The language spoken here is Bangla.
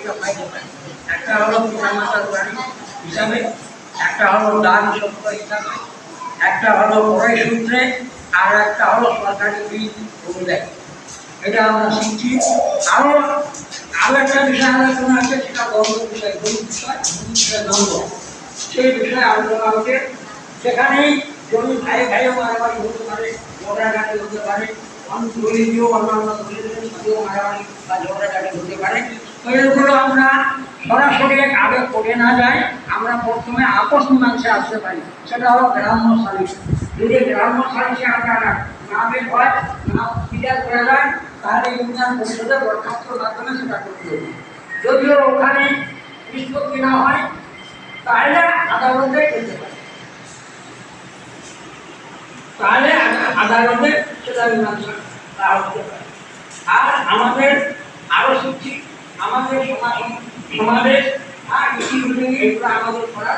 একটা পাইতে পারি। একটা হলো পিতামাতার বাড়ি হিসাবে, একটা হলো দান সত্য হিসাবে, একটা হলো পরে সূত্রে, আর একটা হলো সরকারি বিল অনুযায়ী। এটা আমরা শিখছি। আরো আরো একটা বিষয় আলোচনা আছে, সেটা বড় বিষয়, গরিব বিষয়, নম্বর। সেই বিষয়ে আলোচনা হচ্ছে। সেখানেই জমি ভাই ভাইও মারামারি হতে পারে, ঝগড়াঝাটি হতে পারে, দলীয় অন্যান্য দলীয় সাথেও মারামারি বা ঝগড়াঝাটি হতে পারে। তো এগুলো আমরা সরাসরি আগে করে না যাই, আমরা প্রথমে আপস মীমাংসা আসতে পারি। সেটা হলো গ্রাম্য সালিশ। যদি গ্রাম্য সালিশে আমরা না বের হয়, না বিচার করা যায়, তাহলে ইউনিয়ন পরিষদে দরখাস্তর মাধ্যমে সেটা করতে হবে। যদিও ওখানে নিষ্পত্তি না হয়, তাহলে আদালতে যেতে পারে, তাহলে আদালতে সেটা মীমাংসা হতে পারে। আর আমাদের আরো শিখছি, আমাদের সমাজ সমাবেশ আর মিছিল এগুলো আমাদের করা